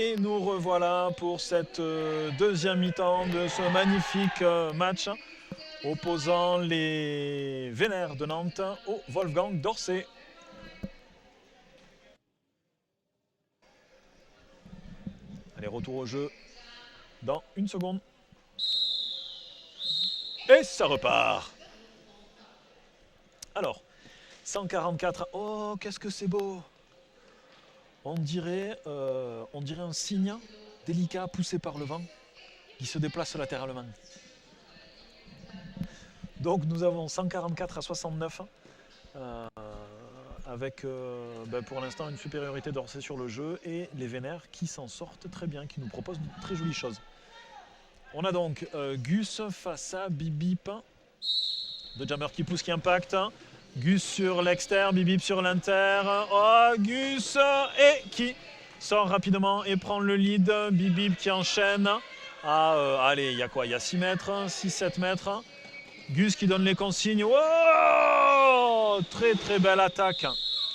Et nous revoilà pour cette deuxième mi-temps de ce magnifique match opposant les Vénères de Nantes au Wolfgang d'Orsay. Allez, retour au jeu dans une seconde. Et ça repart. Alors, 144. Oh, qu'est-ce que c'est beau! On dirait un cygne délicat poussé par le vent qui se déplace latéralement. Donc nous avons 144 à 69 avec pour l'instant une supériorité d'Orsay sur le jeu et les Vénères qui s'en sortent très bien, qui nous proposent de très jolies choses. On a donc Gus face à Bibip. De Jammer qui pousse, qui impacte. Gus sur l'externe, Bibip sur l'inter. Oh, Gus et qui sort rapidement et prend le lead. Bibip qui enchaîne. Allez, il y a quoi? Il y a 6 mètres, 6-7 mètres. Gus qui donne les consignes. Oh, très très belle attaque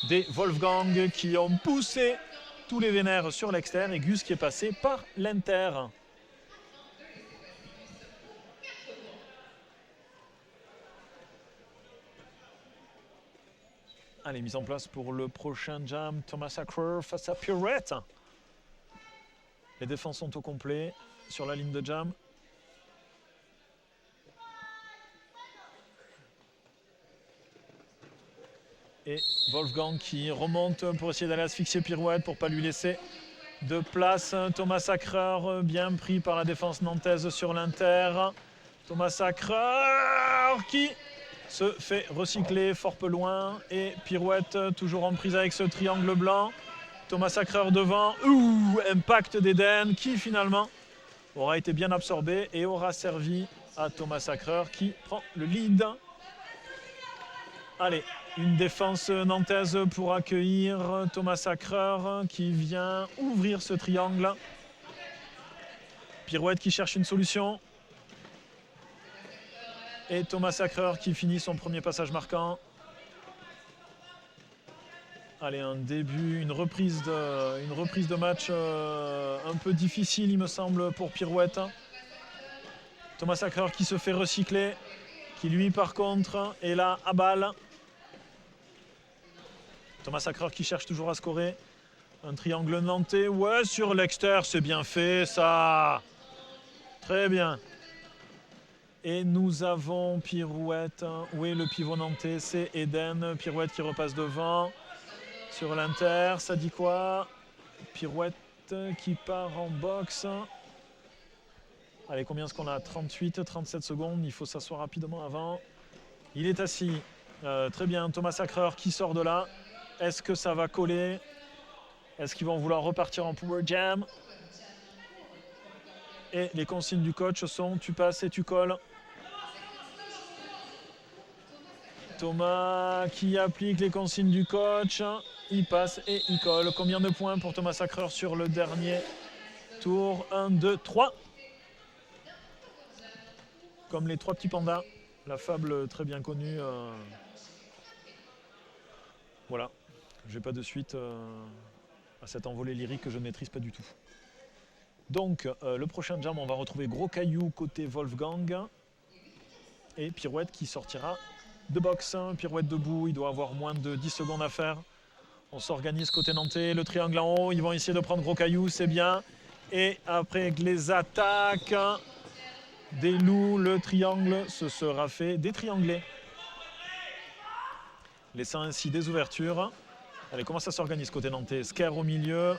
des Wolfgang qui ont poussé tous les Vénères sur l'externe et Gus qui est passé par l'inter. Allez, mise en place pour le prochain jam. Thomas Acker face à Pirouette. Les défenses sont au complet sur la ligne de jam. Et Wolfgang qui remonte pour essayer d'aller asphyxier Pirouette pour ne pas lui laisser de place. Thomas Acker bien pris par la défense nantaise sur l'inter. Thomas Acker qui se fait recycler fort peu loin. Et Pirouette toujours en prise avec ce triangle blanc. Thomas Acker devant. Impact d'Eden qui finalement aura été bien absorbé et aura servi à Thomas Acker qui prend le lead. Allez, une défense nantaise pour accueillir Thomas Acker qui vient ouvrir ce triangle. Pirouette qui cherche une solution. Et Thomas Acker qui finit son premier passage marquant. Allez, un début, une reprise de match un peu difficile, il me semble, pour Pirouette. Thomas Acker qui se fait recycler, qui lui, par contre, est là à balle. Thomas Acker qui cherche toujours à scorer. Un triangle nantais, ouais, sur l'extérieur, c'est bien fait, ça. Très bien. Et nous avons Pirouette. Oui, le pivot nantais, c'est Eden. Pirouette qui repasse devant. Sur l'inter, ça dit quoi? Pirouette qui part en boxe. Allez, combien est-ce qu'on a? 38, 37 secondes. Il faut s'asseoir rapidement avant. Il est assis. Très bien. Thomas Acker qui sort de là. Est-ce que ça va coller? Est-ce qu'ils vont vouloir repartir en power jam? Et les consignes du coach sont tu passes et tu colles. Thomas qui applique les consignes du coach. Il passe et il colle. Combien de points pour Thomas Acker sur le dernier tour? 1, 2, 3. Comme les 3 petits pandas. La fable très bien connue. Voilà. Je n'ai pas de suite à cette envolée lyrique que je ne maîtrise pas du tout. Donc, le prochain jam, on va retrouver Gros Caillou côté Wolfgang. Et Pirouette qui sortira de boxe. Pirouette debout, il doit avoir moins de 10 secondes à faire. On s'organise côté nantais, le triangle en haut, ils vont essayer de prendre Gros Caillou, c'est bien. Et après les attaques des loups, le triangle se sera fait détriangler. Laissant ainsi des ouvertures. Allez, comment ça s'organise côté nantais? Scare au milieu,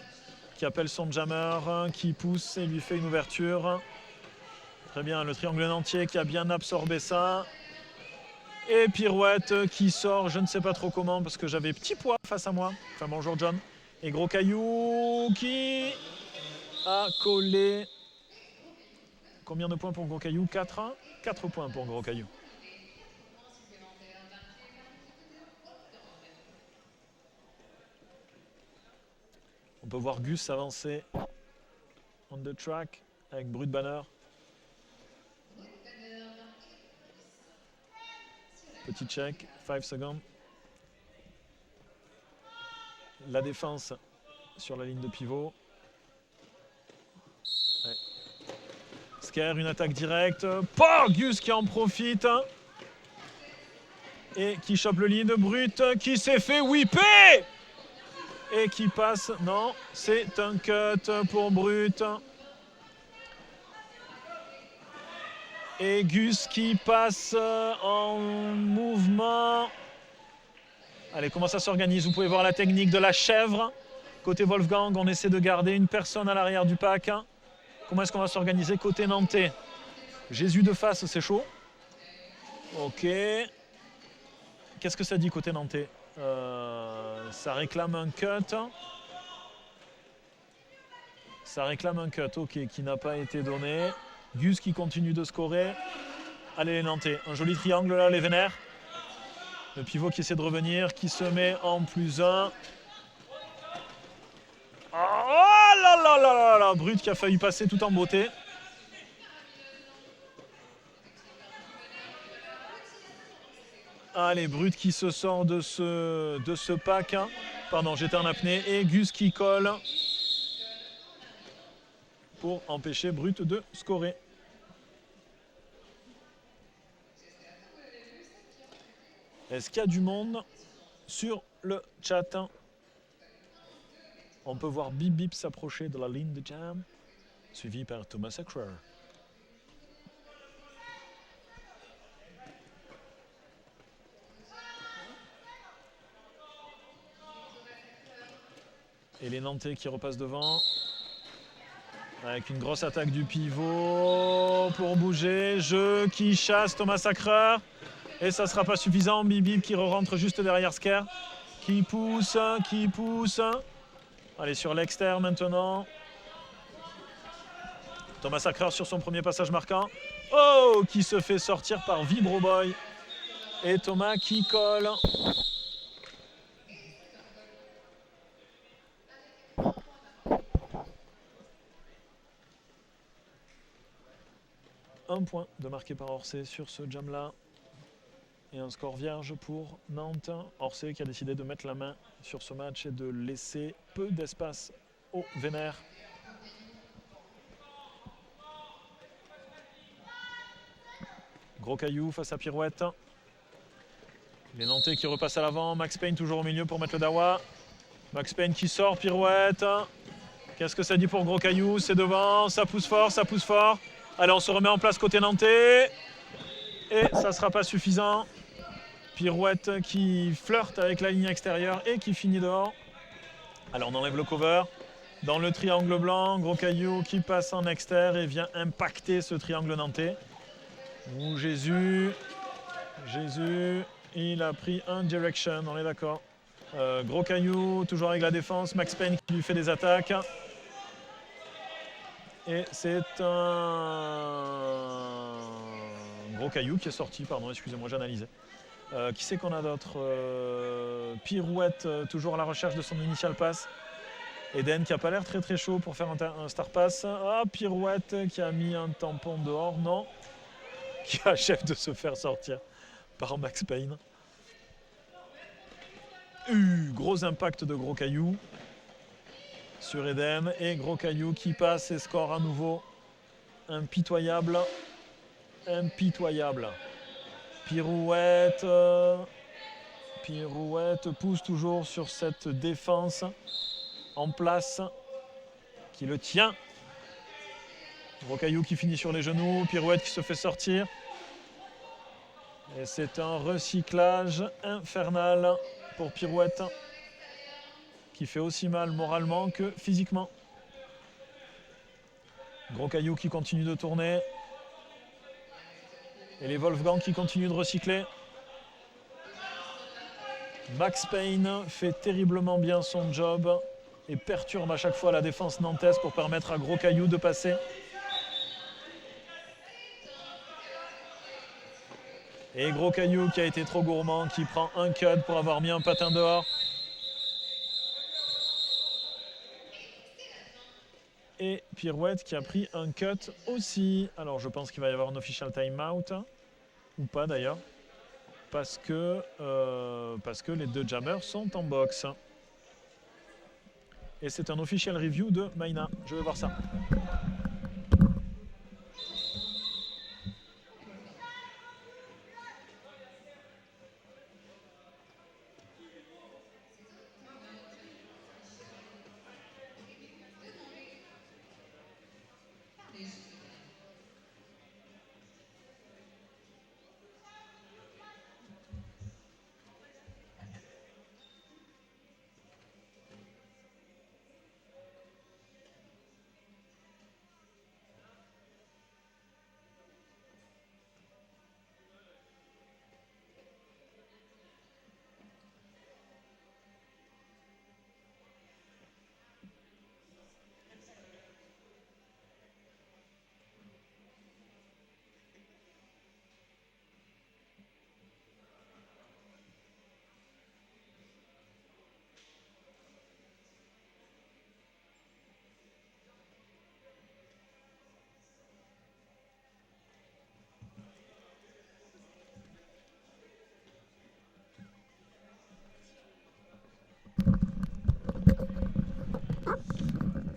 qui appelle son jammer, qui pousse et lui fait une ouverture. Très bien, le triangle nantais qui a bien absorbé ça. Et Pirouette qui sort, je ne sais pas trop comment, parce que j'avais Petit Pois face à moi. Enfin, bonjour John. Et Gros Caillou qui a collé. Combien de points pour Gros Caillou? 4. 4 points pour Gros Caillou. On peut voir Gus avancer on the track avec Brut Banner. Petit check, 5 secondes. La défense sur la ligne de pivot. Sker, une attaque directe. Oh, Gus qui en profite. Et qui chope le lead. Brut qui s'est fait whipper. Et qui passe. Non, c'est un cut pour Brut. Et Gus qui passe en mouvement. Allez, comment ça s'organise? Vous pouvez voir la technique de la chèvre. Côté Wolfgang, on essaie de garder une personne à l'arrière du pack. Comment est-ce qu'on va s'organiser côté nantais? Jésus de face, c'est chaud. Ok. Qu'est-ce que ça dit côté nantais? Ça réclame un cut. Ça réclame un cut, ok, qui n'a pas été donné. Gus qui continue de scorer. Allez les nantais, un joli triangle là, les vénères. Le pivot qui essaie de revenir, qui se met en +1. Oh là là là là là! Brut qui a failli passer tout en beauté. Allez, Brut qui se sort de ce pack. Pardon, j'étais en apnée. Et Gus qui colle pour empêcher Brut de scorer. Est-ce qu'il y a du monde sur le chat? On peut voir Bip Bip s'approcher de la ligne de jam, suivi par Thomas Sacrer. Et les Nantais qui repassent devant. Avec une grosse attaque du pivot pour bouger. Jeu qui chasse Thomas Sacrer. Et ça ne sera pas suffisant. Bibib qui rentre juste derrière Sker. Qui pousse, qui pousse. Allez, sur l'externe maintenant. Thomas Sacrer sur son premier passage marquant. Oh, qui se fait sortir par Vibro Boy. Et Thomas qui colle. Un point de marqué par Orsay sur ce jam-là. Et un score vierge pour Nantes. Orsay qui a décidé de mettre la main sur ce match et de laisser peu d'espace aux Vénères. Gros caillou face à Pirouette. Les Nantais qui repassent à l'avant. Max Payne toujours au milieu pour mettre le dawa. Max Payne qui sort, Pirouette. Qu'est-ce que ça dit pour Gros caillou? C'est devant, ça pousse fort, ça pousse fort. Allez, on se remet en place côté nantais. Et ça ne sera pas suffisant. Pirouette qui flirte avec la ligne extérieure et qui finit dehors. Allez, on enlève le cover. Dans le triangle blanc, Gros caillou qui passe en extérieur et vient impacter ce triangle nantais. Où Jésus, il a pris un direction, on est d'accord. Gros caillou, toujours avec la défense. Max Payne qui lui fait des attaques. Et c'est un Gros caillou qui est sorti, pardon, excusez-moi, j'analysais. Qui c'est qu'on a d'autre? Pirouette, toujours à la recherche de son initial pass. Eden qui n'a pas l'air très très chaud pour faire un star pass. Ah, Pirouette qui a mis un tampon dehors, non. Qui achève de se faire sortir par Max Payne. Gros impact de Gros caillou sur Eden. Et Gros caillou qui passe et score à nouveau. Impitoyable. Impitoyable. Pirouette pousse toujours sur cette défense en place qui le tient. Gros caillou qui finit sur les genoux, Pirouette qui se fait sortir. Et c'est un recyclage infernal pour Pirouette qui fait aussi mal moralement que physiquement. Gros caillou qui continue de tourner. Et les Wolfgang qui continuent de recycler. Max Payne fait terriblement bien son job et perturbe à chaque fois la défense nantaise pour permettre à Gros caillou de passer. Et Gros caillou qui a été trop gourmand, qui prend un cut pour avoir mis un patin dehors. Et Pirouette qui a pris un cut aussi. Alors je pense qu'il va y avoir un official timeout. Ou pas d'ailleurs. Parce que les deux jammers sont en boxe. Et c'est un official review de Maïna. Je vais voir ça.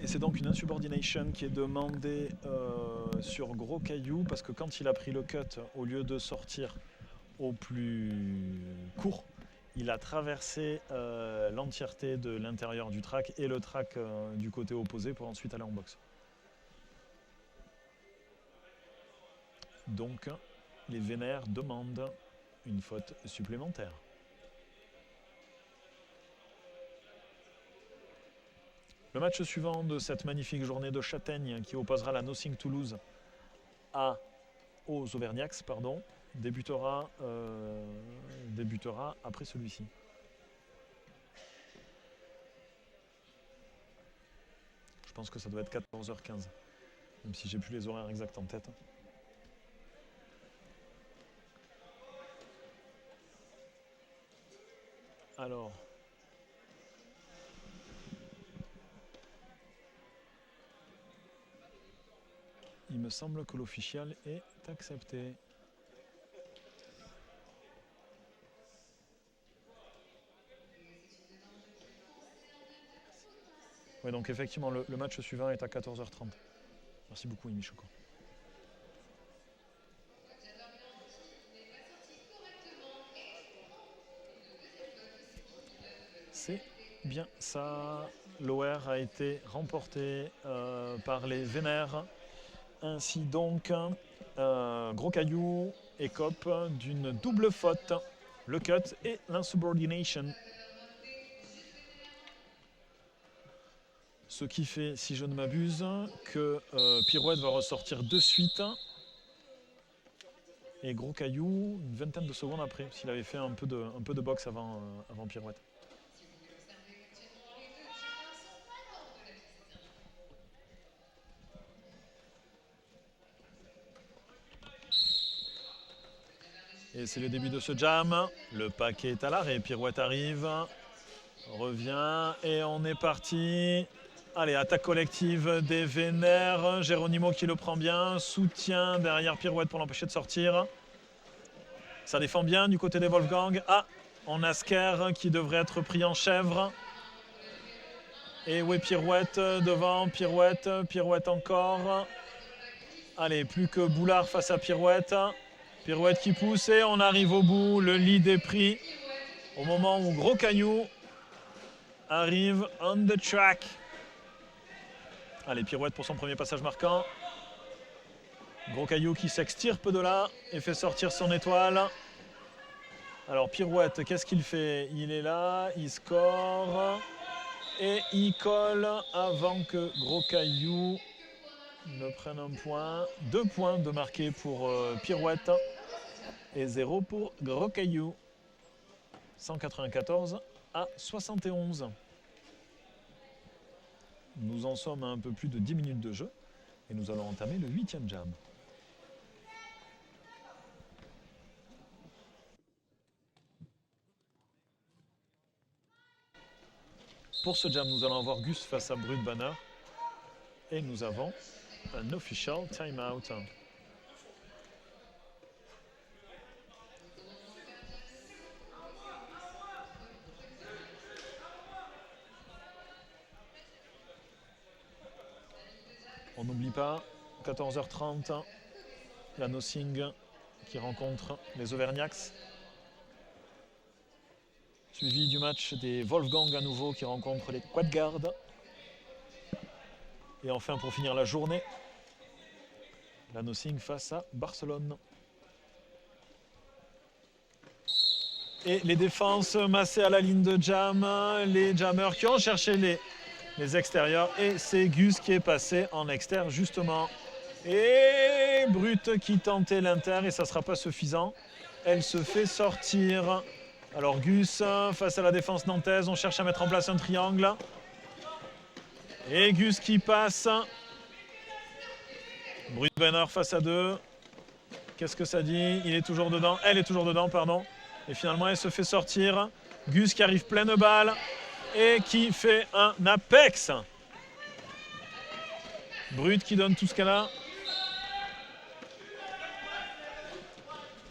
c'est donc une insubordination qui est demandée sur Gros Caillou, parce que quand il a pris le cut, au lieu de sortir au plus court, il a traversé l'entièreté de l'intérieur du track et le track du côté opposé pour ensuite aller en boxe. Donc, les Vénères demandent une faute supplémentaire. Le match suivant de cette magnifique journée de Châtaigne qui opposera la Nothing Toulouse aux Auvergnats, débutera après celui-ci. Je pense que ça doit être 14h15, même si j'ai plus les horaires exacts en tête. Alors, il me semble que l'official est accepté. Oui, donc effectivement, le match suivant est à 14h30. Merci beaucoup, Amy Choco. C'est bien ça. L'OR a été remporté par les Vénères. Ainsi donc, Gros Caillou écope d'une double faute, le cut et l'insubordination. Ce qui fait, si je ne m'abuse, que Pirouette va ressortir de suite. Et Gros Caillou, une vingtaine de secondes après, s'il avait fait un peu de boxe avant Pirouette. Et c'est le début de ce jam. Le paquet est à l'arrêt. Pirouette arrive, revient et on est parti. Allez, attaque collective des Vénères. Geronimo qui le prend bien. Soutien derrière Pirouette pour l'empêcher de sortir. Ça défend bien du côté des Wolfgang. Ah, on a Sker qui devrait être pris en chèvre. Et oui, Pirouette devant. Pirouette encore. Allez, plus que Boulard face à Pirouette. Pirouette qui pousse et on arrive au bout. Le lead est pris au moment où Gros Caillou arrive on the track. Allez, Pirouette pour son premier passage marquant. Gros Caillou qui s'extirpe de là et fait sortir son étoile. Alors Pirouette, qu'est-ce qu'il fait? Il est là, il score et il colle avant que Gros Caillou ne prenne un point. 2 points de marqué pour Pirouette et 0 pour Gros Caillou. 194 à 71. Nous en sommes à un peu plus de 10 minutes de jeu et nous allons entamer le 8e jam. Pour ce jam, nous allons avoir Gus face à Brut Banner et nous avons un official timeout. On n'oublie pas, 14h30, la Nothing qui rencontre les Auvergnats. Suivi du match des Wolfgang à nouveau qui rencontrent les Quadgardes. Et enfin, pour finir la journée, la Nothing face à Barcelone. Et les défenses massées à la ligne de jam, les jammers qui ont cherché les extérieurs. Et c'est Gus qui est passé en extérieur justement. Et Brut qui tentait l'inter et ça ne sera pas suffisant. Elle se fait sortir. Alors Gus face à la défense nantaise, on cherche à mettre en place un triangle. Et Gus qui passe. Brut Banner face à 2. Qu'est-ce que ça dit? Il est toujours dedans. Elle est toujours dedans, pardon. Et finalement, elle se fait sortir. Gus qui arrive pleine balle et qui fait un apex. Brut qui donne tout ce qu'elle a.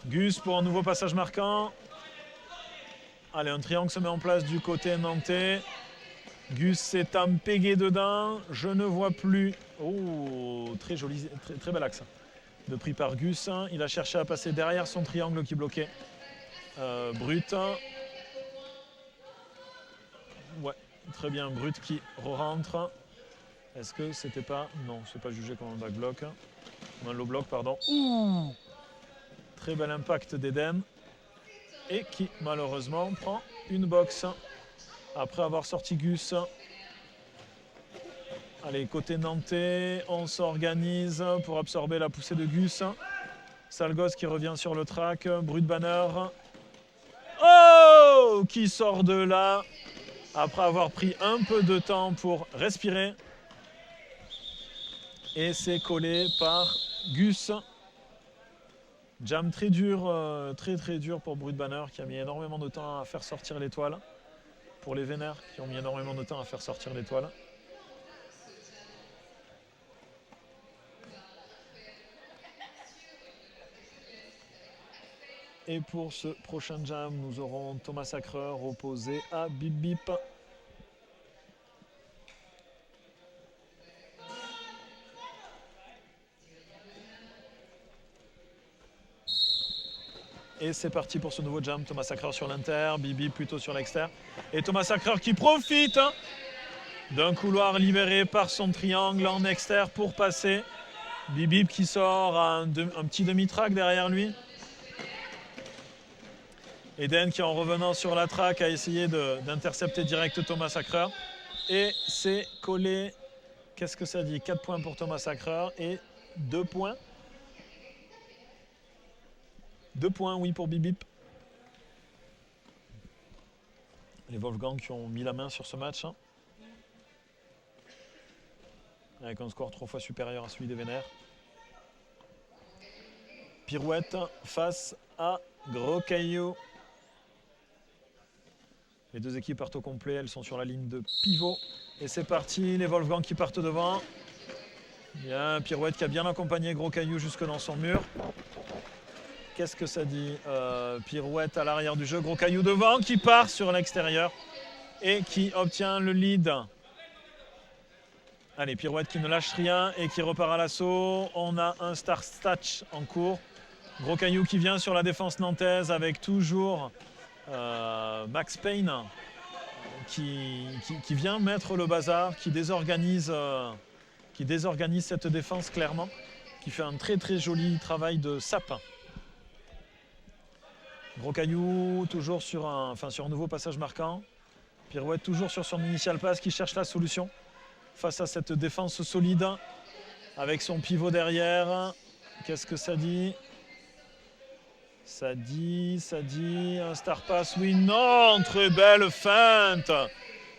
Gus pour un nouveau passage marquant. Allez, un triangle se met en place du côté nantais. Gus s'est empégué dedans. Je ne vois plus. Oh, très joli, très bel axe de pris par Gus. Il a cherché à passer derrière son triangle qui bloquait Brut. Ouais, très bien. Brut qui re-rentre. Est-ce que c'était pas... Non, c'est pas jugé comme un back block. Un low block, pardon. Ouh, très bel impact d'Eden. Et qui, malheureusement, prend une boxe. Après avoir sorti Gus. Allez, côté nantais, on s'organise pour absorber la poussée de Gus. Salgos qui revient sur le track. Brut Banner. Oh, qui sort de là après avoir pris un peu de temps pour respirer. Et c'est collé par Gus. Jam très dur, très dur pour Brut Banner qui a mis énormément de temps à faire sortir l'étoile. Pour les Vénères qui ont mis énormément de temps à faire sortir l'étoile. Et pour ce prochain jam, nous aurons Thomas Sacreur opposé à Bip Bip. Et c'est parti pour ce nouveau jam. Thomas Sacreur sur l'inter, Bip Bip plutôt sur l'extérieur. Et Thomas Sacreur qui profite d'un couloir libéré par son triangle en extérieur pour passer. Bip Bip qui sort un petit demi-track derrière lui. Eden qui en revenant sur la track a essayé d'intercepter direct Thomas Sacreur. Et c'est collé. Qu'est-ce que ça dit? 4 points pour Thomas Sacreur et 2 points. 2 points, oui, pour Bip Bip. Les Wolfgang qui ont mis la main sur ce match. Avec un score 3 fois supérieur à celui des Vénères. Pirouette face à Gros Caillou. Les deux équipes partent au complet, elles sont sur la ligne de pivot. Et c'est parti, les Wolfgang qui partent devant. Bien, Pirouette qui a bien accompagné Gros Caillou jusque dans son mur. Qu'est-ce que ça dit? Pirouette à l'arrière du jeu, Gros Caillou devant qui part sur l'extérieur et qui obtient le lead. Allez, Pirouette qui ne lâche rien et qui repart à l'assaut. On a un star statch en cours. Gros Caillou qui vient sur la défense nantaise avec toujours Max Payne qui vient mettre le bazar, qui désorganise cette défense clairement, qui fait un très joli travail de sapin. Gros Caillou toujours sur un nouveau passage marquant. Pirouette toujours sur son initial pass qui cherche la solution face à cette défense solide avec son pivot derrière. Qu'est-ce que ça dit? Ça dit, un star pass, oui, non, très belle feinte.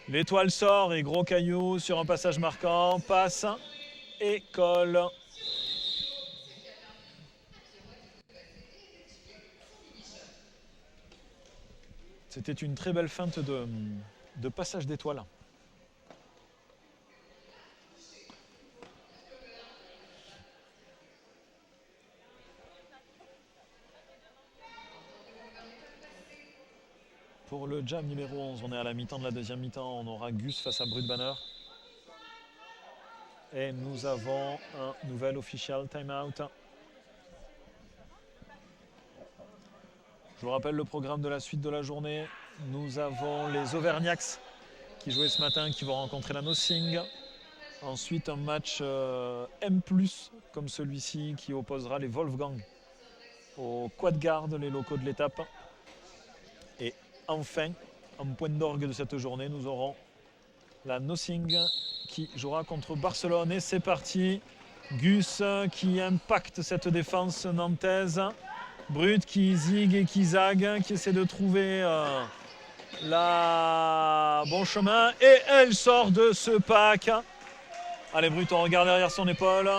L'étoile sort et Gros Caillou sur un passage marquant, passe et colle. C'était une très belle feinte de passage d'étoile. Pour le jam numéro 11, on est à la mi-temps de la deuxième mi-temps. On aura Gus face à Brut Banner. Et nous avons un nouvel official timeout. Je vous rappelle le programme de la suite de la journée. Nous avons les Auvergnats qui jouaient ce matin, qui vont rencontrer la Nothing. Ensuite, un match M+, comme celui-ci, qui opposera les Wolfgang aux Quad Guard, les locaux de l'étape. Et enfin, en point d'orgue de cette journée, nous aurons la Nothing qui jouera contre Barcelone. Et c'est parti. Gus qui impacte cette défense nantaise. Brut qui zigue et qui zague, qui essaie de trouver la bon chemin. Et elle sort de ce pack. Allez, Brut, on regarde derrière son épaule.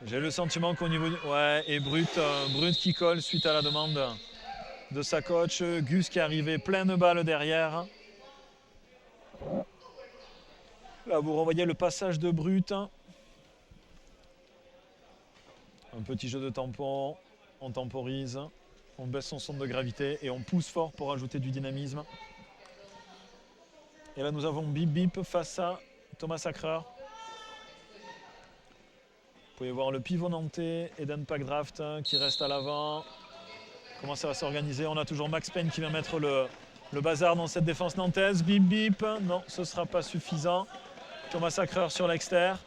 J'ai le sentiment qu'au niveau du... Ouais, et Brut qui colle suite à la demande de sa coach. Gus qui est arrivé pleine balle derrière. Là, vous revoyez le passage de Brut. Un petit jeu de tampon. On temporise. On baisse son centre de gravité et on pousse fort pour ajouter du dynamisme. Et là, nous avons Bip Bip face à Thomas Sacreur. Vous pouvez voir le pivot nantais, Eden Packdraft qui reste à l'avant. Comment ça va s'organiser? On a toujours Max Payne qui vient mettre le bazar dans cette défense nantaise. Bip Bip, non, ce ne sera pas suffisant. Thomas Sacreur sur l'extérieur.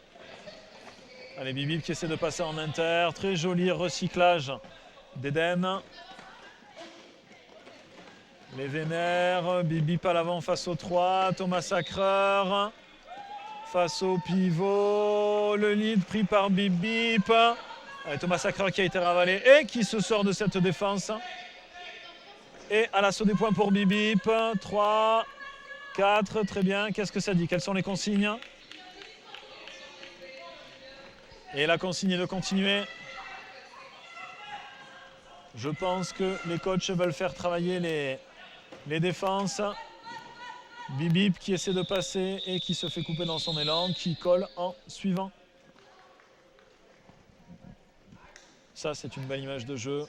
Allez, Bip Bip qui essaie de passer en inter. Très joli recyclage d'Eden. Les Vénères, Bip Bip à l'avant face aux 3. Thomas Sacreur face au pivot. Le lead pris par Bip Bip. Allez, Thomas Sacreur qui a été ravalé et qui se sort de cette défense. Et à l'assaut des points pour Bip Bip. 3, 4, très bien. Qu'est-ce que ça dit? Quelles sont les consignes? Et la consigne est de continuer. Je pense que les coachs veulent faire travailler les défenses. Bip Bip qui essaie de passer et qui se fait couper dans son élan, qui colle en suivant. Ça, c'est une belle image de jeu.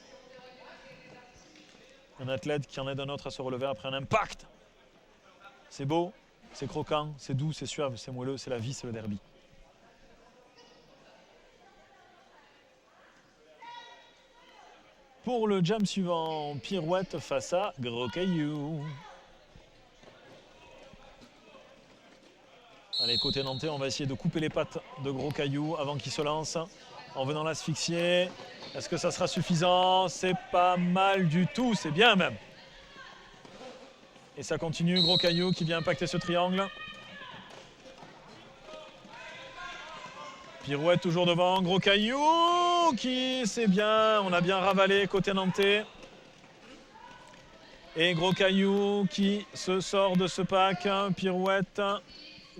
Un athlète qui en aide un autre à se relever après un impact. C'est beau, c'est croquant, c'est doux, c'est suave, c'est moelleux, c'est la vie, c'est le derby. Pour le jam suivant, pirouette face à Gros Caillou. Allez, côté nantais, on va essayer de couper les pattes de Gros Caillou avant qu'il se lance en venant l'asphyxier. Est-ce que ça sera suffisant? C'est pas mal du tout, c'est bien même. Et ça continue, Gros Caillou qui vient impacter ce triangle. Pirouette toujours devant, Gros Caillou qui, c'est bien, on a bien ravalé côté nantais. Et Gros Caillou qui se sort de ce pack, Pirouette.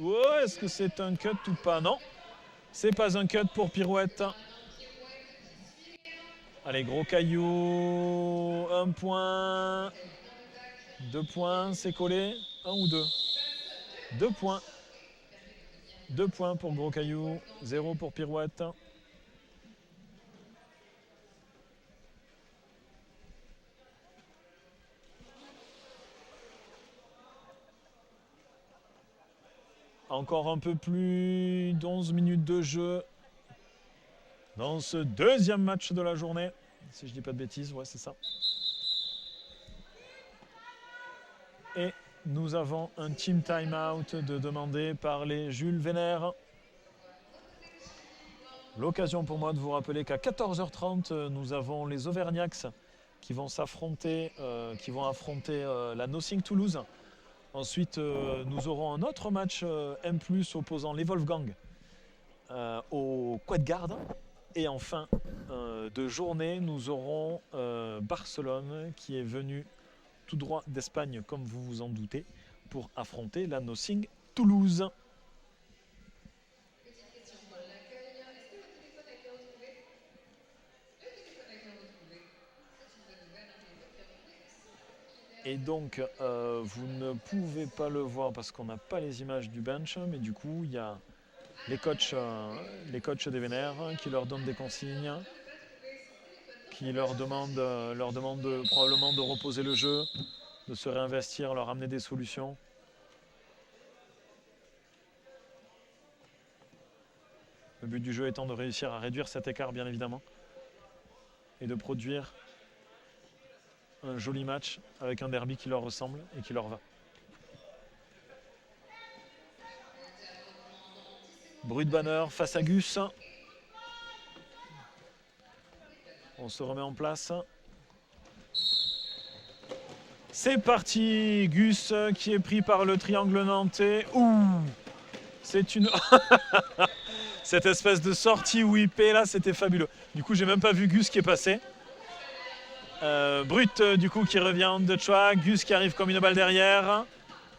Oh, est-ce que c'est un cut ou pas? Non, c'est pas un cut pour Pirouette. Allez, Gros Caillou, 1 point, 2 points, c'est collé, 1 ou 2? 2 points. 2 points pour Gros Caillou, 0 pour Pirouette. Encore un peu plus d'11 minutes de jeu dans ce deuxième match de la journée. Si je dis pas de bêtises, ouais, c'est ça. Et nous avons un team time-out de demandé par les Jules Vénère. L'occasion pour moi de vous rappeler qu'à 14h30, nous avons les Auvergnats qui vont affronter la Nothing Toulouse. Ensuite, nous aurons un autre match M+, opposant les Wolfgang au Quad Guard. Et en fin de journée, nous aurons Barcelone qui est venu tout droit d'Espagne, comme vous vous en doutez, pour affronter la Nothing Toulouse. Et donc, vous ne pouvez pas le voir parce qu'on n'a pas les images du bench, mais du coup, il y a les coachs des Vénères qui leur donnent des consignes, qui leur demandent probablement de reposer le jeu, de se réinvestir, leur amener des solutions. Le but du jeu étant de réussir à réduire cet écart, bien évidemment, et de produire un joli match avec un derby qui leur ressemble et qui leur va. Bruit de banner face à Gus. On se remet en place. C'est parti, Gus qui est pris par le triangle nantais. Ouh, c'est une... Cette espèce de sortie whippée là, c'était fabuleux. Du coup, j'ai même pas vu Gus qui est passé. Brut du coup qui revient en de track, Gus qui arrive comme une balle derrière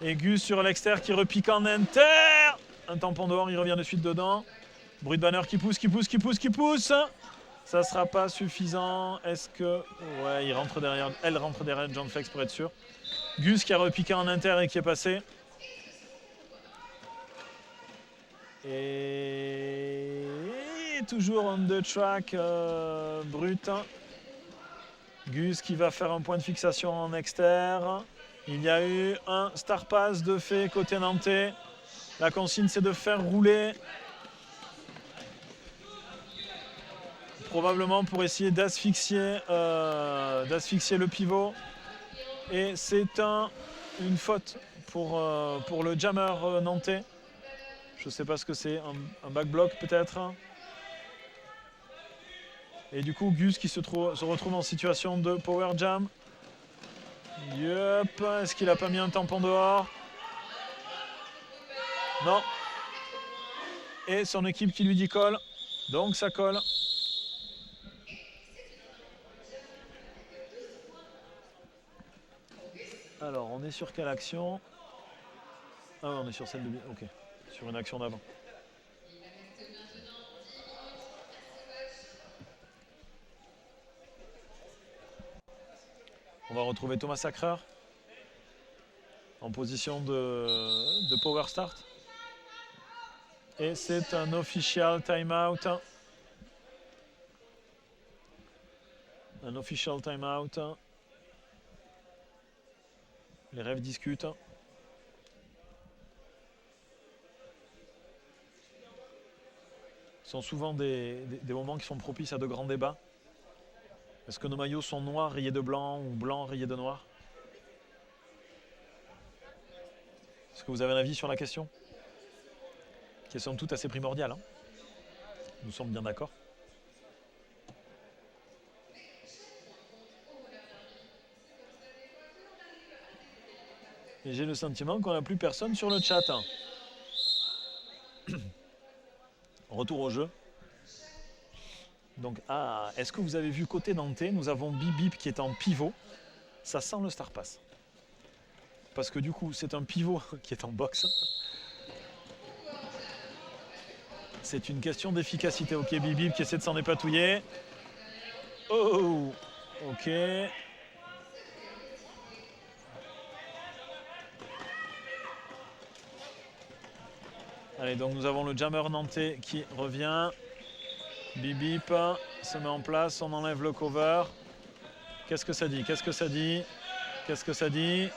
et Gus sur l'extérieur qui repique en inter, un tampon dehors, il revient de suite dedans. Brut banner qui pousse, ça sera pas suffisant. Est-ce que ouais, elle rentre derrière John Flex pour être sûr. Gus qui a repiqué en inter et qui est passé. Et toujours on the track, Brut. Gus qui va faire un point de fixation en externe. Il y a eu un star pass de fait côté nantais. La consigne, c'est de faire rouler. Probablement pour essayer d'asphyxier le pivot. Et c'est une faute pour le jammer nantais. Je ne sais pas ce que c'est, un back block peut-être. Et du coup, Gus qui se retrouve en situation de power jam. Yup, est-ce qu'il n'a pas mis un tampon dehors? Non. Et son équipe qui lui dit colle. Donc ça colle. Alors, on est sur quelle action? Ah, on est sur celle de... Ok, sur une action d'avant. On va retrouver Thomas Sacreur en position de power start. Et c'est un official timeout. Un official timeout. Les rêves discutent. Ce sont souvent des moments qui sont propices à de grands débats. Est-ce que nos maillots sont noirs rayés de blanc ou blancs rayés de noir? Est-ce que vous avez un avis sur la question? Question toute assez primordiale. Hein, nous sommes bien d'accord. Et j'ai le sentiment qu'on n'a plus personne sur le chat. Retour au jeu. Donc, est-ce que vous avez vu côté nantais, nous avons Bip qui est en pivot. Ça sent le star pass. Parce que du coup, c'est un pivot qui est en boxe. C'est une question d'efficacité. Ok, Bip qui essaie de s'en dépatouiller. Oh, ok. Allez, donc nous avons le jammer nantais qui revient. Bip se met en place, on enlève le cover. Qu'est-ce que ça dit? Qu'est-ce que ça dit? Qu'est-ce que ça dit?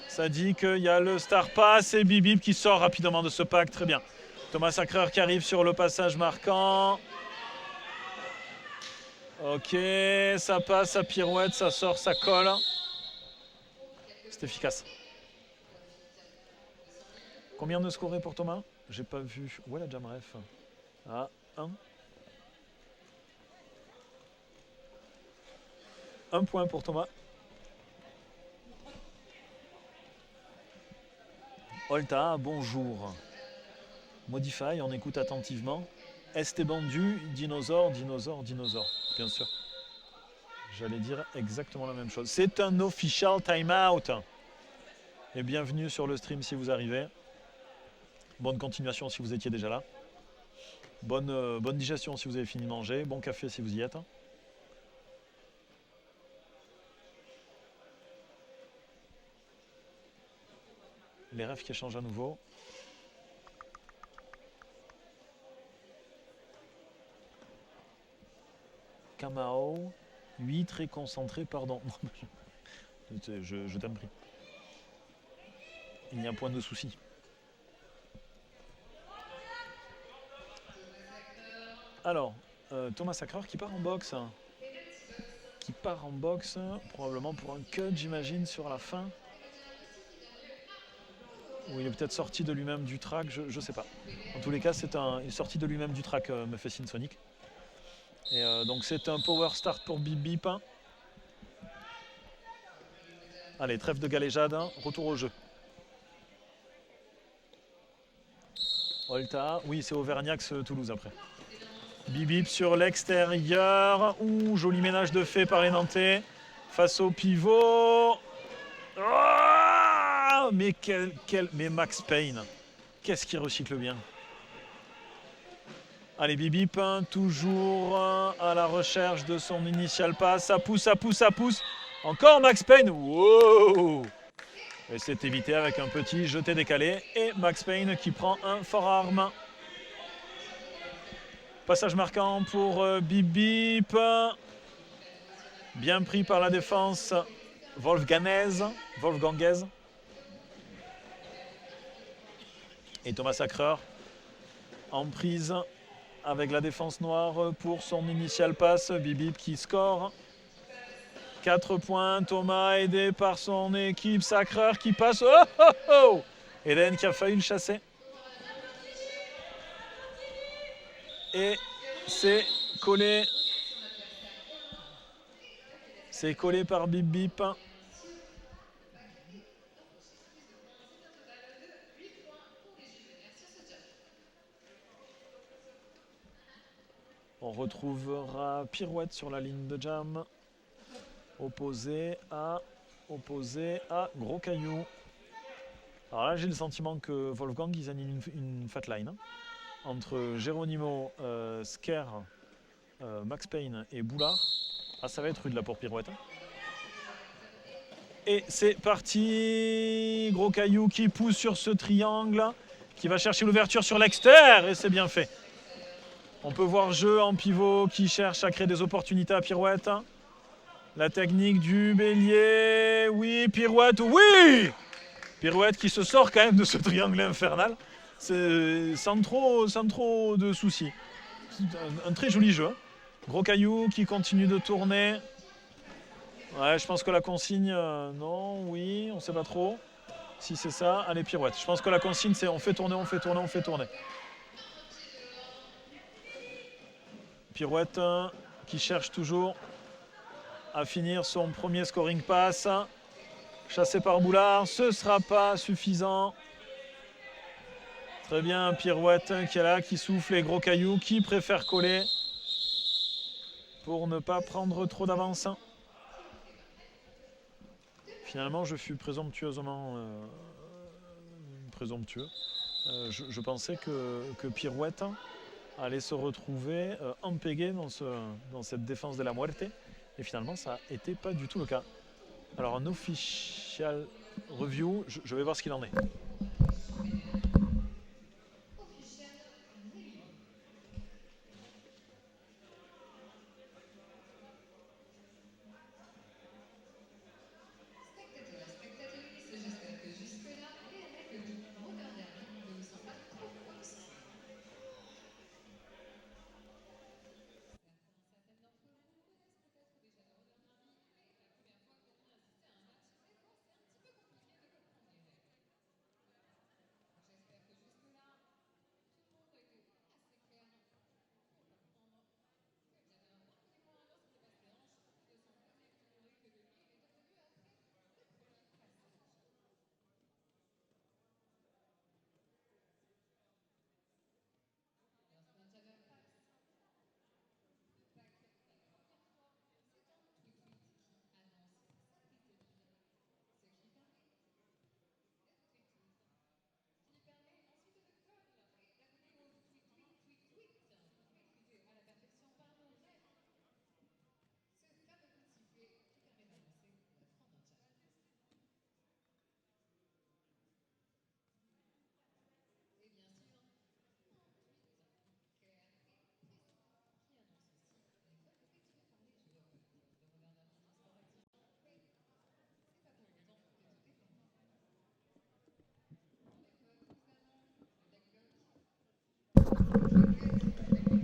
Ça dit qu'il y a le star pass et Bip qui sort rapidement de ce pack. Très bien. Thomas Sacreur qui arrive sur le passage marquant. Ok, ça passe, ça pirouette, ça sort, ça colle. C'est efficace. Combien de scorés pour Thomas? J'ai pas vu. Où est la jam ref? Ah, 1. 1 point pour Thomas. Olta, bonjour. Modify, on écoute attentivement. Esteban du, dinosaure. Bien sûr. J'allais dire exactement la même chose. C'est un official timeout. Et bienvenue sur le stream si vous arrivez. Bonne continuation si vous étiez déjà là. Bonne digestion si vous avez fini de manger. Bon café si vous y êtes. Les refs qui échangent à nouveau. Kamao, 8, très concentré, pardon. je t'en prie. Il y a un point de souci. Alors, Thomas Sacreur qui part en boxe. Qui part en boxe, probablement pour un cut, j'imagine, sur la fin. Ou il est peut-être sorti de lui-même du track, je ne sais pas. En tous les cas, il est sorti de lui-même du track, me fait signe Sonic. Et donc c'est un power start pour Bip. Allez, trêve de galéjade, retour au jeu. Olta, oui c'est Auvergnax Toulouse après. Bip sur l'extérieur. Ouh, joli ménage de fait par les Nantais. Face au pivot. Oh, mais Max Payne. Qu'est-ce qu'il recycle bien. Allez, Bip, toujours à la recherche de son initial pass. Ça pousse. Encore Max Payne. Wow. Et c'est évité avec un petit jeté décalé. Et Max Payne qui prend un forearm. Passage marquant pour Bip. Bien pris par la défense Wolfgangaise. Et Thomas Sacreur en prise avec la défense noire pour son initial pass. Bibip qui score. 4 points. Thomas aidé par son équipe. Sacreur qui passe. Oh oh oh! Eden qui a failli le chasser. Et c'est collé. C'est collé par Bip Bip. On retrouvera Pirouette sur la ligne de jam. Opposé à Gros Caillou. Alors là, j'ai le sentiment que Wolfgang, ils animent une fat line. Hein, entre Geronimo, Sker, Max Payne et Boulard. Ah, ça va être rude là pour Pirouette. Hein. Et c'est parti. Gros Caillou qui pousse sur ce triangle, qui va chercher l'ouverture sur l'extérieur. Et c'est bien fait. On peut voir Jeu en pivot qui cherche à créer des opportunités à Pirouette. La technique du bélier. Oui, Pirouette, oui! Pirouette qui se sort quand même de ce triangle infernal. Sans trop de soucis. Un très joli jeu. Gros Caillou qui continue de tourner. Ouais, je pense que la consigne... non, oui, on ne sait pas trop. Si c'est ça, allez, Pirouette. Je pense que la consigne, c'est on fait tourner. Pirouette qui cherche toujours à finir son premier scoring pass. Chassé par Boulard, ce ne sera pas suffisant. Très bien, Pirouette qui est là, qui souffle, et Gros Caillou qui préfère coller pour ne pas prendre trop d'avance. Finalement, je fus présomptueusement présomptueux. Je pensais que Pirouette allait se retrouver empégué dans cette défense de la muerte. Et finalement, ça n'était pas du tout le cas. Alors, un official review, je vais voir ce qu'il en est.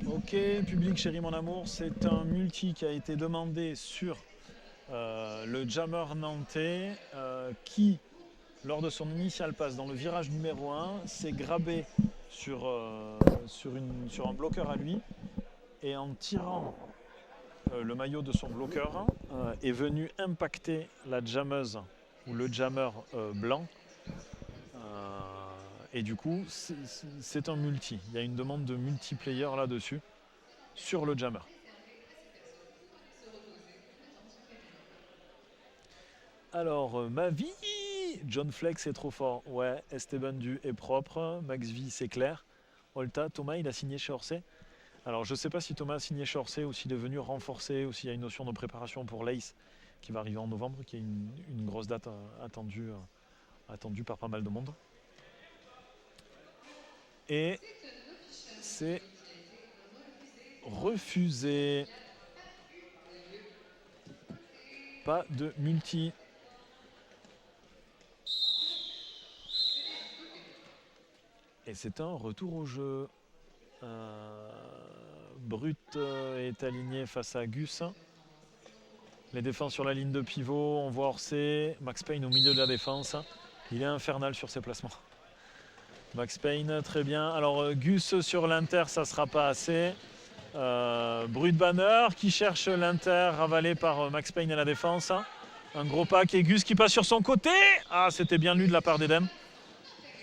Ok, public chéri mon amour, c'est un multi qui a été demandé sur le jammer nantais qui, lors de son initial pass dans le virage numéro 1, s'est grabé sur un bloqueur à lui et en tirant le maillot de son bloqueur est venu impacter la jammeuse ou le jammer blanc. Et du coup, c'est un multi. Il y a une demande de multiplayer là-dessus, sur le jammer. Alors, ma vie, John Flex est trop fort. Ouais, Esteban Du est propre. Max V, c'est clair. Olta, Thomas, il a signé chez Orsay. Alors, je ne sais pas si Thomas a signé chez Orsay ou s'il est venu renforcer, ou s'il y a une notion de préparation pour l'ACE qui va arriver en novembre, qui est une grosse date attendue par pas mal de monde. Et c'est refusé. pas de multi. Et c'est un retour au jeu. Brut est aligné face à Gus. Les défenses sur la ligne de pivot, on voit Orsay, Max Payne au milieu de la défense. Il est infernal sur ses placements. Max Payne, très bien. Alors Gus sur l'Inter, ça ne sera pas assez. Brut Banner qui cherche l'Inter, ravalé par Max Payne à la défense. Un gros pack et Gus qui passe sur son côté. Ah, c'était bien lu de la part d'Edem.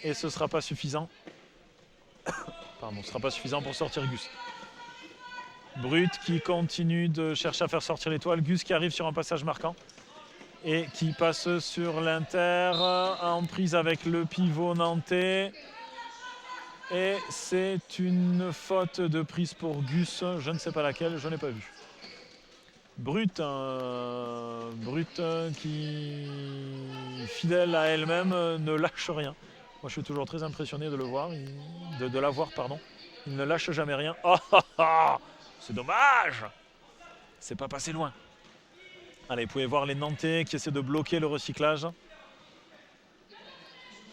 Et ce ne sera pas suffisant. Pardon, ce ne sera pas suffisant pour sortir Gus. Brut qui continue de chercher à faire sortir l'étoile. Gus qui arrive sur un passage marquant. Et qui passe sur l'Inter en prise avec le pivot nantais. Et c'est une faute de prise pour Gus, je ne sais pas laquelle, je n'ai pas vu. Brut qui, fidèle à elle-même, ne lâche rien. Moi je suis toujours très impressionné de le voir, de la voir, pardon. Il ne lâche jamais rien. Oh, oh, oh, c'est dommage. C'est pas passé loin. Allez, vous pouvez voir les Nantais qui essaient de bloquer le recyclage.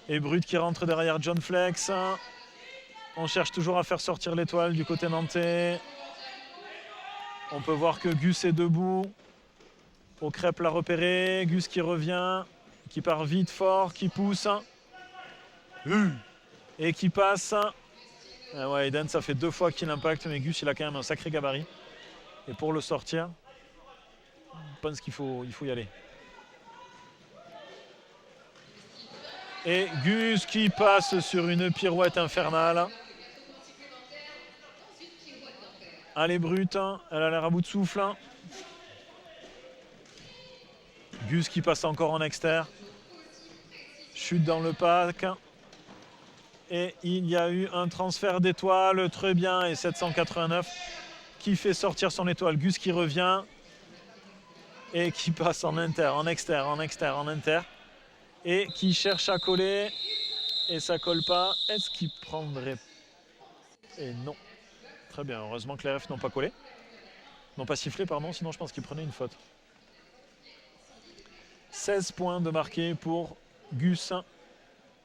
Et Brut qui rentre derrière John Flex. On cherche toujours à faire sortir l'étoile du côté nantais. On peut voir que Gus est debout. Aucrep l'a repéré. Gus qui revient, qui part vite, fort, qui pousse. Et qui passe. Ah ouais, Eden, ça fait 2 fois qu'il impacte, mais Gus, il a quand même un sacré gabarit. Et pour le sortir, je pense qu'il faut y aller. Et Gus qui passe sur une pirouette infernale. Allez, Brut, elle a l'air à bout de souffle. Gus qui passe encore en externe. Chute dans le pack. Et il y a eu un transfert d'étoile, très bien, et 789 qui fait sortir son étoile. Gus qui revient et qui passe en inter, en externe, en externe, en inter. Et qui cherche à coller et ça colle pas. Est-ce qu'il prendrait? Et non. Très bien, heureusement que les refs n'ont pas collé. N'ont pas sifflé, pardon, sinon je pense qu'il prenait une faute. 16 points de marqué pour Gus.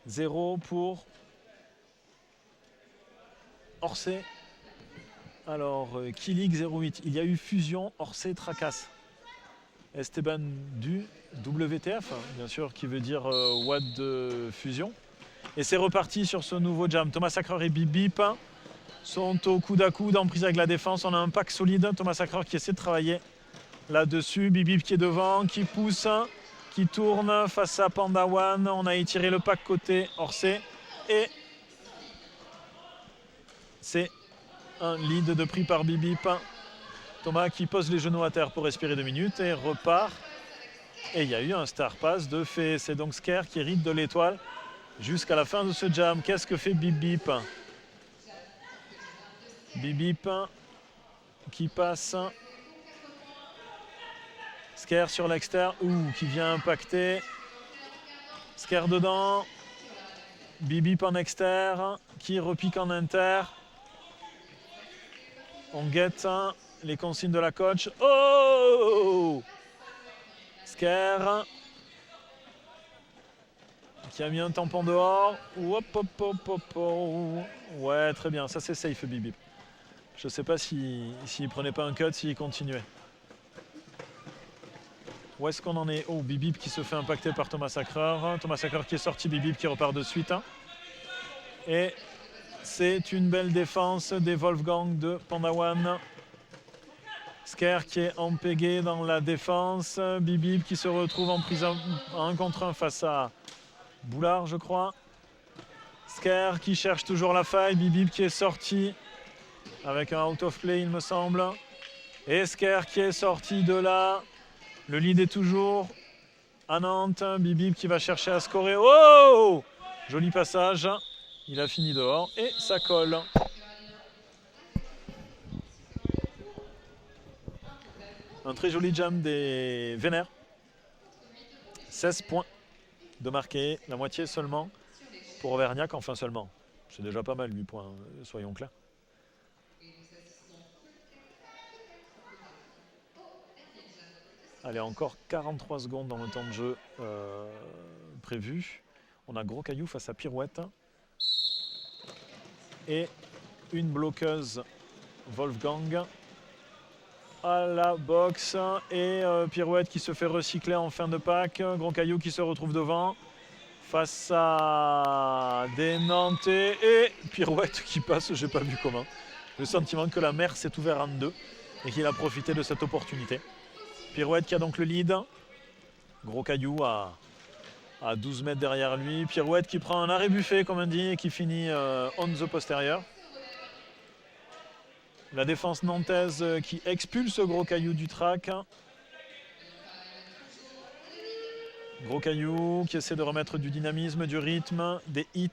0 pour Orsay. Alors, Kilig 08. Il y a eu fusion Orsay Tracasse. Esteban du WTF, bien sûr, qui veut dire What de fusion. Et c'est reparti sur ce nouveau jam. Thomas Sacreur et Bip Bip sont au coude à coude en prise avec la défense. On a un pack solide. Thomas Sacreur qui essaie de travailler là-dessus. Bip Bip qui est devant, qui pousse, qui tourne face à Pandawan. On a étiré le pack côté Orsay. Et c'est un lead de pris par Bip Bip. Thomas qui pose les genoux à terre pour respirer 2 minutes et repart. Et il y a eu un star pass de fait. C'est donc Sker qui hérite de l'étoile jusqu'à la fin de ce jam. Qu'est-ce que fait Bip Bip? Bip Bip qui passe. Sker sur l'externe. Qui vient impacter. Sker dedans. Bip Bip en externe. Qui repique en inter. On guette les consignes de la coach. Oh! Sker qui a mis un tampon dehors. Hop, hop, hop, hop, hop. Ouais, très bien. Ça, c'est safe, Bip Bip. Je ne sais pas s'il ne prenait pas un cut, s'il continuait. Où est-ce qu'on en est? Oh, Bip Bip qui se fait impacter par Thomas Sacreur. Thomas Sacreur qui est sorti, Bip Bip qui repart de suite. Et c'est une belle défense des Wolfgang de Pandawan. Sker qui est empégué dans la défense. Bip Bip qui se retrouve en prise 1 contre 1 face à Boulard, je crois. Sker qui cherche toujours la faille. Bip Bip qui est sorti avec un out of play, il me semble. Et Sker qui est sorti de là. Le lead est toujours à Nantes. Bip Bip qui va chercher à scorer. Oh! Joli passage. Il a fini dehors et ça colle. Un très joli jam des Vénères. 16 points de marqué, la moitié seulement pour Auvergnat, enfin seulement. C'est déjà pas mal, 8 points, soyons clairs. Allez, encore 43 secondes dans le temps de jeu prévu. On a Gros Caillou face à Pirouette. Et une bloqueuse Wolfgang à la boxe. Et Pirouette qui se fait recycler en fin de pack. Gros Caillou qui se retrouve devant. Face à des Nantais. Et Pirouette qui passe, j'ai pas vu comment. Le sentiment que la mer s'est ouverte en deux. Et qu'il a profité de cette opportunité. Pirouette qui a donc le lead. Gros Caillou à 12 mètres derrière lui. Pirouette qui prend un arrêt buffet, comme on dit, et qui finit on the postérieur. La défense nantaise qui expulse Gros Caillou du track. Gros Caillou qui essaie de remettre du dynamisme, du rythme, des hits.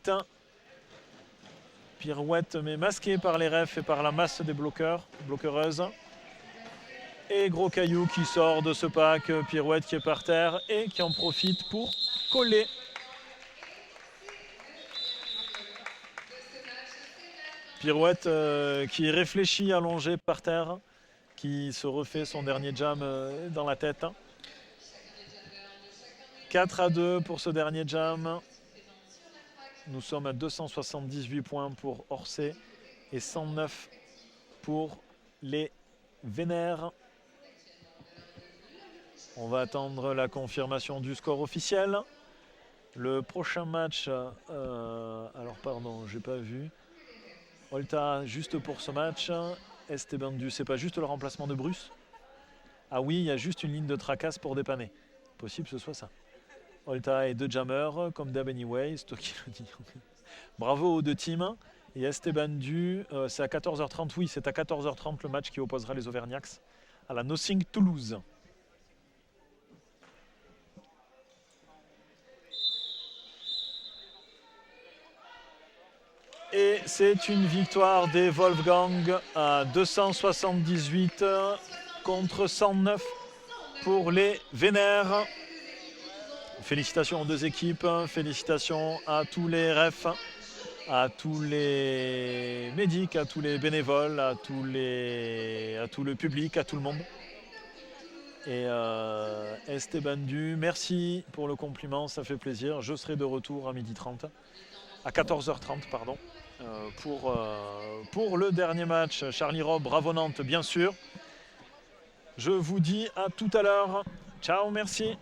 Pirouette mais masqué par les refs et par la masse des bloqueuses. Et Gros Caillou qui sort de ce pack, Pirouette qui est par terre et qui en profite pour coller. Pirouette qui réfléchit allongé par terre, qui se refait son dernier jam dans la tête. 4-2 pour ce dernier jam. Nous sommes à 278 points pour Orsay et 109 pour les Vénères. On va attendre la confirmation du score officiel. Le prochain match, alors pardon, j'ai pas vu. Olta juste pour ce match. Esteban Du, c'est pas juste le remplacement de Bruce? Ah oui, il y a juste une ligne de tracasse pour dépanner. Possible que ce soit ça. Olta et deux jammers, comme d'hab anyway, c'est toi qui le dis. Bravo aux deux teams. Et Esteban Du, c'est à 14h30, oui, c'est à 14h30 le match qui opposera les Auvergnats à la Nothing Toulouse. Et c'est une victoire des Wolfgang à 278 contre 109 pour les Vénères. Félicitations aux deux équipes, félicitations à tous les refs, à tous les médics, à tous les bénévoles, à tout le public, à tout le monde. Et Esteban Du, merci pour le compliment, ça fait plaisir. Je serai de retour à 12h30, à 14h30 pardon, pour le dernier match. Charlie Rob, Bravo Nantes bien sûr. Je vous dis à tout à l'heure. Ciao, merci.